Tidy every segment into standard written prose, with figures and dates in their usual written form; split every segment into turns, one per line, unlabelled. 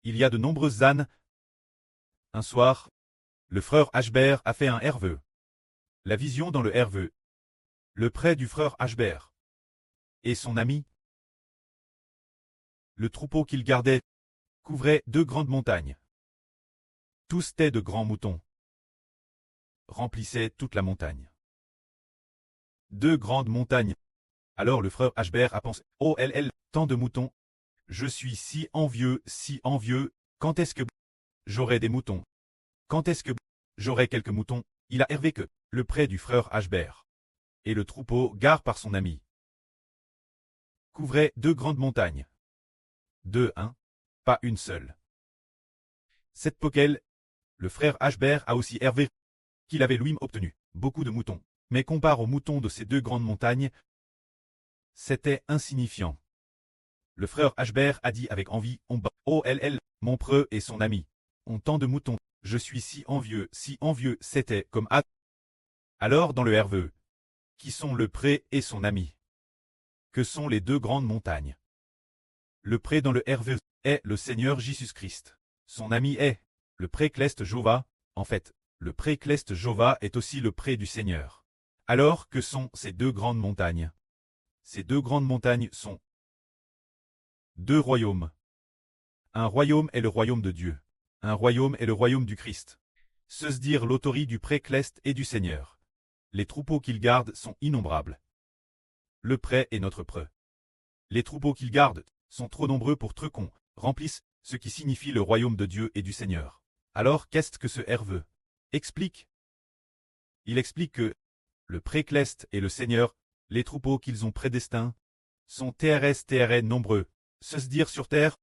il y a de nombreuses ânes. Un soir, le frère Ashbert a fait un herveux. La vision dans le herveux. Le prêt du frère Ashbert. Et son ami. Le troupeau qu'il gardait couvrait 2 grandes montagnes. Tous étaient de grands moutons. Remplissaient toute la montagne. 2 grandes montagnes. Alors le frère Ashbert a pensé, oh tant de moutons. Je suis si envieux, quand est-ce que j'aurai des moutons? Quand est-ce que j'aurai quelques moutons? Il a hervé que le prêt du frère Ashbert. Et le troupeau, gare par son ami, couvrait 2 grandes montagnes. Pas une seule. Cette poquelle, le frère Ashbert a aussi hervé qu'il avait lui-même obtenu beaucoup de moutons. Mais compare aux moutons de ces 2 grandes montagnes, c'était insignifiant. Le frère Ashbert a dit avec envie, mon preux et son ami ont tant de moutons, je suis si envieux, c'était comme à. Alors dans le herveux, qui sont le pré et son ami? Que sont les 2 grandes montagnes? Le pré dans le herveux est le Seigneur Jésus-Christ. Son ami est le précleste Jova. En fait, le précleste Jova est aussi le pré du Seigneur. Alors que sont ces 2 grandes montagnes? Ces 2 grandes montagnes sont 2 royaumes. Un royaume est le royaume de Dieu. Un royaume est le royaume du Christ. Se dire l'autorité du précleste et du Seigneur. Les troupeaux qu'il garde sont innombrables. Le pré est notre preux. Les troupeaux qu'il garde sont trop nombreux pour qu'on remplisse, ce qui signifie le royaume de Dieu et du Seigneur. Alors qu'est-ce que ce herveux explique? Il explique que le précleste et le Seigneur, les troupeaux qu'ils ont prédestinés, sont TRS nombreux, se dire sur terre.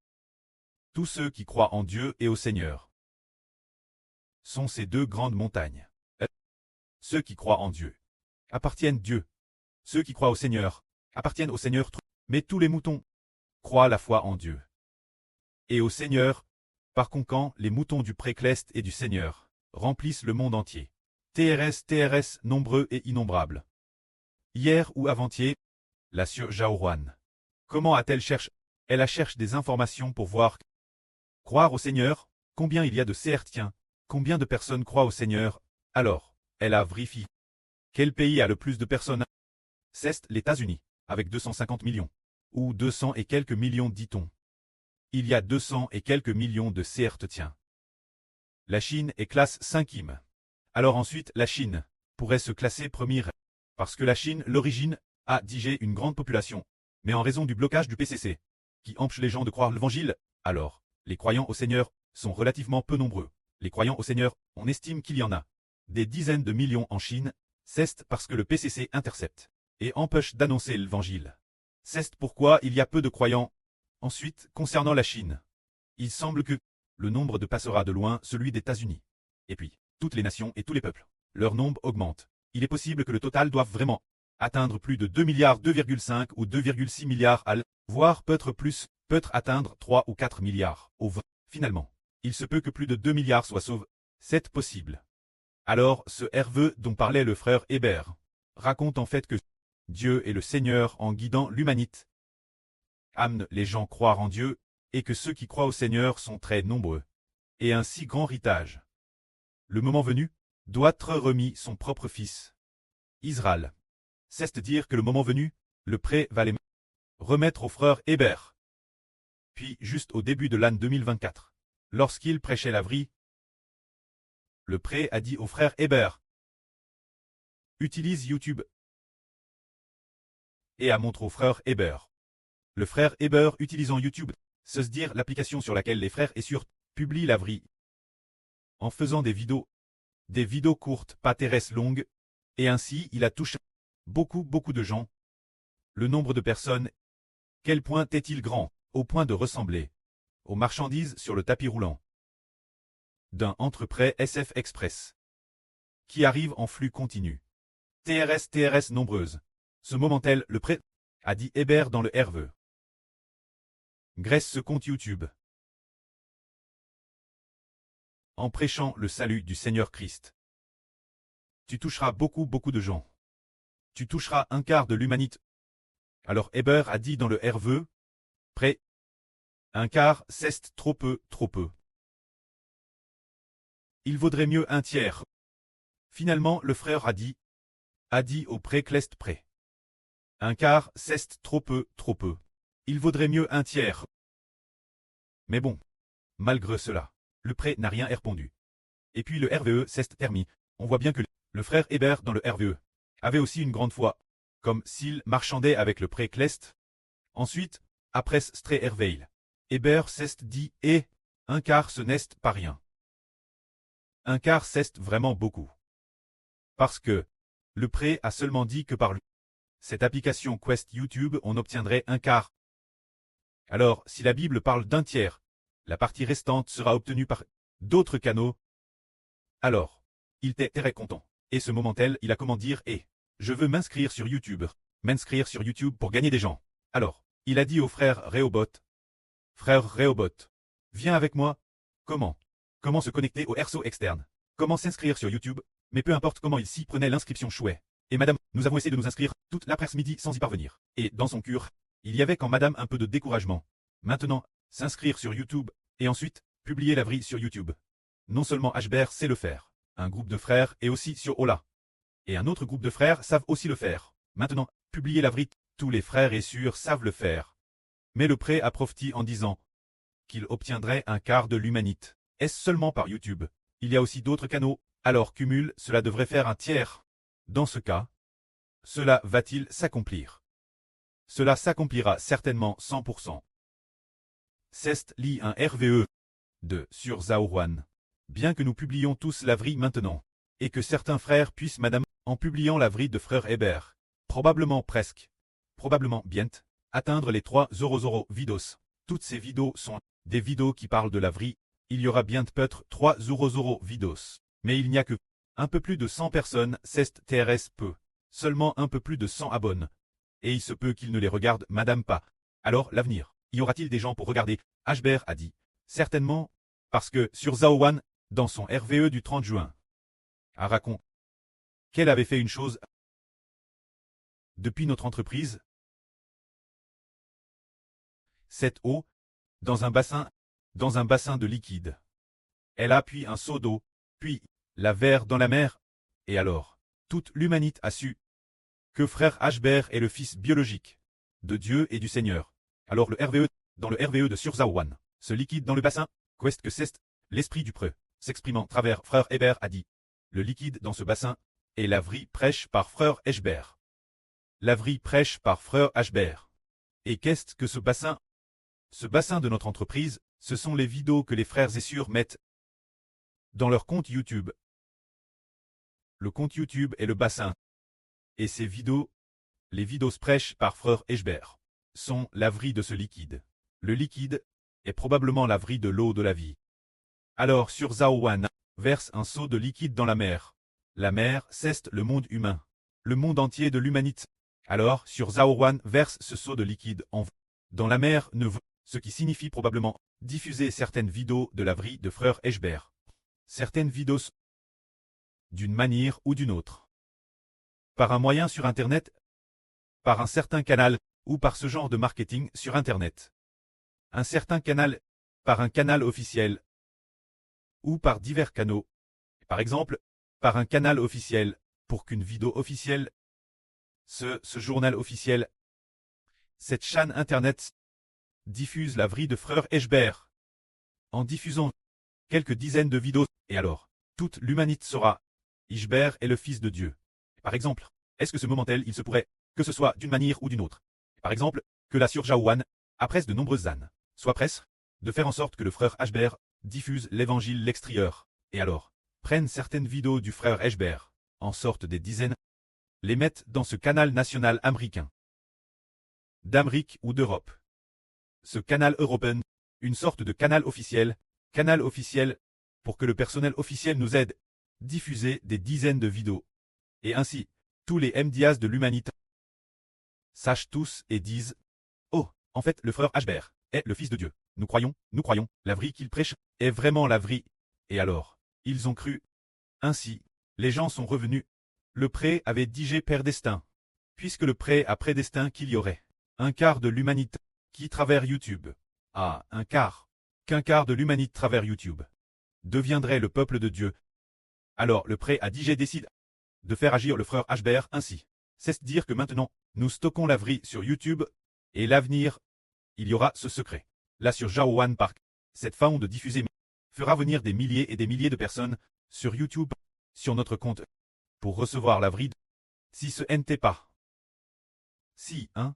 Tous ceux qui croient en Dieu et au Seigneur sont ces 2 grandes montagnes. Ceux qui croient en Dieu appartiennent Dieu. Ceux qui croient au Seigneur appartiennent au Seigneur. Mais tous les moutons croient la foi en Dieu et au Seigneur. Par conséquent, les moutons du précleste et du Seigneur remplissent le monde entier. TRS nombreux et innombrables. Hier ou avant-hier, la sœur Jaoruan. Comment a-t-elle cherché? Elle a cherché des informations pour voir. Croire au Seigneur, combien il y a de CR. Combien de personnes croient au Seigneur? Alors, elle a vérifié. Quel pays a le plus de personnes? C'est l'États-Unis, avec 250 millions. Ou 200 et quelques millions dit-on. Il y a 200 et quelques millions de CR. La Chine est classe 5e. Alors ensuite, la Chine pourrait se classer première. Parce que la Chine, l'origine, a digé une grande population. Mais en raison du blocage du PCC, qui empêche les gens de croire l'évangile, alors, les croyants au Seigneur sont relativement peu nombreux. Les croyants au Seigneur, on estime qu'il y en a des dizaines de millions en Chine. C'est parce que le PCC intercepte et empêche d'annoncer l'évangile. C'est pourquoi il y a peu de croyants. Ensuite, concernant la Chine, il semble que le nombre passera de loin celui des États-Unis. Et puis, toutes les nations et tous les peuples, leur nombre augmente. Il est possible que le total doive vraiment atteindre plus de 2 milliards, 2,5 ou 2,6 milliards voire peut-être plus, peut atteindre 3 ou 4 milliards. Finalement, il se peut que plus de 2 milliards soient sauvés. C'est possible. Alors, ce herveux dont parlait le frère Hébert raconte en fait que Dieu est le Seigneur en guidant l'humanité. Amène les gens croire en Dieu, et que ceux qui croient au Seigneur sont très nombreux. Et un si grand héritage. Le moment venu, doit être remis son propre fils. Israël. C'est-à-dire que le moment venu, le pré va les remettre au frère Hébert. Puis, juste au début de l'année 2024, lorsqu'il prêchait la vraie, le pré a dit au frère Hébert, utilise YouTube, et a montré au frère Hébert. Le frère Hébert utilisant YouTube, se dire l'application sur laquelle les frères et sœurs publient la vraie. En faisant des vidéos courtes, pas terrestres longues, et ainsi il a touché beaucoup de gens. Le nombre de personnes, quel point est-il grand, au point de ressembler aux marchandises sur le tapis roulant d'un entrepôt SF Express, qui arrive en flux continu. TRS nombreuses. Ce moment-tel, le prêtre a dit Hébert dans le herveux. Graisse ce compte YouTube. En prêchant le salut du Seigneur Christ, tu toucheras beaucoup de gens. Tu toucheras un quart de l'humanité. Alors Hébert a dit dans le herveux, prêt, Un quart, c'est trop peu, trop peu. Il vaudrait mieux un tiers. Finalement, le frère a dit au pré-clest pré. Un quart, c'est trop peu, trop peu. Il vaudrait mieux un tiers. Mais bon, malgré cela, le pré n'a rien répondu. Et puis le RVE s'est permis. On voit bien que le frère Hébert dans le RVE avait aussi une grande foi, comme s'il marchandait avec le pré-clest. Ensuite, après Stré Herveil, Hébert s'est dit un quart ce n'est pas rien. Un quart c'est vraiment beaucoup. Parce que le pré a seulement dit que par cette application Quest YouTube on obtiendrait un quart. Alors, si la Bible parle d'un tiers, la partie restante sera obtenue par d'autres canaux. Alors, il était très content. Et ce moment-là, il a comment dire je veux m'inscrire sur YouTube. M'inscrire sur YouTube pour gagner des gens. Alors, il a dit au frère Rehoboth. Frère Rehoboth, viens avec moi. Comment? Comment se connecter au RSO externe? Comment s'inscrire sur YouTube? Mais peu importe comment il s'y prenait l'inscription chouette. Et madame, nous avons essayé de nous inscrire toute l'après-midi sans y parvenir. Et dans son cœur, il y avait quand madame un peu de découragement. Maintenant, s'inscrire sur YouTube, et ensuite, publier la vrille sur YouTube. Non seulement Hbert sait le faire, un groupe de frères est aussi sur Ola. Et un autre groupe de frères savent aussi le faire. Maintenant, publier la vrille, tous les frères et sœurs savent le faire. Mais le pré a profité en disant qu'il obtiendrait un quart de l'humanité. Est-ce seulement par YouTube? Il y a aussi d'autres canaux, alors cumul, cela devrait faire un tiers. Dans ce cas, cela va-t-il s'accomplir? Cela s'accomplira certainement 100%. C'est lit un RVE de sur Zaourouane. Bien que nous publions tous la vrille maintenant, et que certains frères puissent madame, en publiant la vrille de frère Hébert, probablement bien, atteindre les 300 vidéos. Toutes ces vidéos sont des vidéos qui parlent de la vrille. Il y aura bien peut-être 300 vidéos. Mais il n'y a que un peu plus de 100 personnes, c'est TRS peu. Seulement un peu plus de 100 abonnés. Et il se peut qu'ils ne les regardent madame pas. Alors l'avenir, y aura-t-il des gens pour regarder? Hbert a dit. Certainement, parce que sur Zaouane, dans son RVE du 30 juin, a raconté qu'elle avait fait une chose depuis notre entreprise. Cette eau, dans un bassin de liquide. Elle a puis un seau d'eau, puis la verre dans la mer, et alors, toute l'humanité a su que frère Hbert est le fils biologique de Dieu et du Seigneur. Alors le RVE, dans le RVE de Surzaouane, ce liquide dans le bassin, qu'est-ce que c'est? L'esprit du preux, s'exprimant travers frère Hébert a dit. Le liquide dans ce bassin est la vrille prêche par frère Hbert. La vrille prêche par frère Hbert. Et qu'est-ce que ce bassin? Ce bassin de notre entreprise, ce sont les vidéos que les frères et sœurs mettent dans leur compte YouTube. Le compte YouTube est le bassin. Et ces vidéos, les vidéos prêches par frère Hbert, sont la vrille de ce liquide. Le liquide est probablement la vrille de l'eau de la vie. Alors sur Zaouane, verse un seau de liquide dans la mer. La mer, c'est le monde humain. Le monde entier de l'humanité. Alors sur Zaouane verse ce seau de liquide dans la mer ce qui signifie probablement diffuser certaines vidéos de la vrille de frère Hbert. Certaines vidéos d'une manière ou d'une autre. Par un moyen sur Internet, par un certain canal, ou par ce genre de marketing sur Internet. Un certain canal, par un canal officiel, ou par divers canaux. Par exemple, par un canal officiel, pour qu'une vidéo officielle, ce journal officiel, cette chaîne Internet, diffuse la vrille de frère Hbert. En diffusant quelques dizaines de vidéos, et alors, toute l'humanité saura, Hbert est le Fils de Dieu. Par exemple, est-ce que ce moment-là, il se pourrait, que ce soit d'une manière ou d'une autre, par exemple, que la Surjaouane, après de nombreuses ânes, soit presse, de faire en sorte que le frère Hbert diffuse l'évangile l'extérieur, et alors, prenne certaines vidéos du frère Hbert, en sorte des dizaines, les mettent dans ce canal national américain, d'Amérique ou d'Europe. Ce canal européen, une sorte de canal officiel, pour que le personnel officiel nous aide, diffuser des dizaines de vidéos. Et ainsi, tous les MDAs de l'humanité sachent tous et disent « Oh, en fait, le frère Hbert est le Fils de Dieu. Nous croyons, la vrille qu'il prêche est vraiment la vrille. » Et alors, ils ont cru. Ainsi, les gens sont revenus. Le pré avait digé prédestin. Puisque le pré a prédestin qu'il y aurait un quart de l'humanité qui travers YouTube Ah, qu'un quart de l'humanité travers YouTube deviendrait le peuple de Dieu. Alors le pré a DJ décide de faire agir le frère Hbert ainsi. C'est dire que maintenant, nous stockons la vraie sur YouTube, et l'avenir, il y aura ce secret. Là sur Jaowan Park, cette façon de diffuser fera venir des milliers et des milliers de personnes sur YouTube, sur notre compte, pour recevoir la vraie. Si ce n'était pas. Si, hein.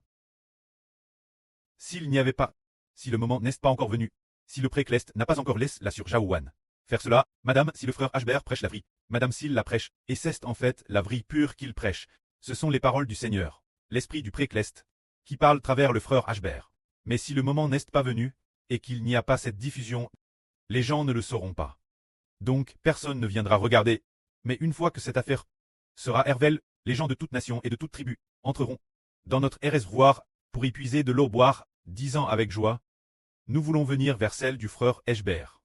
S'il n'y avait pas. Si le moment n'est pas encore venu. Si le précleste n'a pas encore laissé la sur Jaowan. Faire cela, madame, si le frère Hbert prêche la vraie. Madame s'il la prêche, et c'est en fait la vraie pure qu'il prêche. Ce sont les paroles du Seigneur, l'esprit du précleste, qui parle travers le frère Hbert. Mais si le moment n'est pas venu, et qu'il n'y a pas cette diffusion, les gens ne le sauront pas. Donc, personne ne viendra regarder. Mais une fois que cette affaire sera Hervel, les gens de toute nation et de toute tribu entreront dans notre réservoir pour y puiser de l'eau boire, disant avec joie, nous voulons venir vers celle du frère Hbert.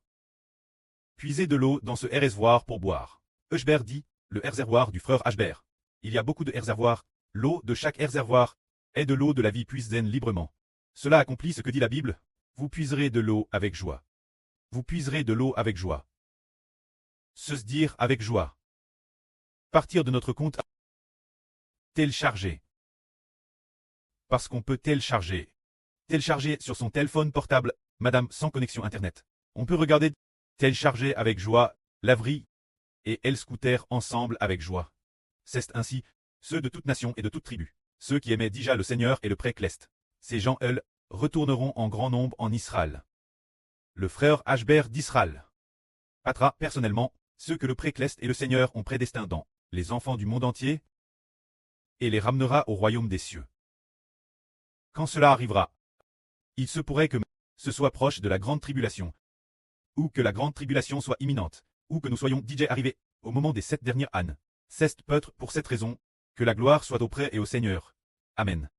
Puiser de l'eau dans ce réservoir pour boire. Hbert dit, le réservoir du frère Hbert. Il y a beaucoup de réservoirs, l'eau de chaque réservoir est de l'eau de la vie puisée librement. Cela accomplit ce que dit la Bible, vous puiserez de l'eau avec joie. Vous puiserez de l'eau avec joie. Se dire avec joie. Partir de notre compte. Télécharger. Parce qu'on peut télécharger. Télécharger sur son téléphone portable, madame sans connexion internet. On peut regarder, télécharger avec joie, laverie et El Scooter ensemble avec joie. C'est ainsi, ceux de toute nation et de toute tribu, ceux qui aimaient déjà le Seigneur et le précleste. Ces gens, eux, retourneront en grand nombre en Israël. Le frère Hbert d'Israël attra personnellement ceux que le précleste et le Seigneur ont prédestinés dans les enfants du monde entier et les ramènera au royaume des cieux. Quand cela arrivera, il se pourrait que ce soit proche de la grande tribulation, ou que la grande tribulation soit imminente, ou que nous soyons déjà arrivés au moment des 7 dernières ânes. C'est peut-être pour cette raison que la gloire soit auprès et au Seigneur. Amen.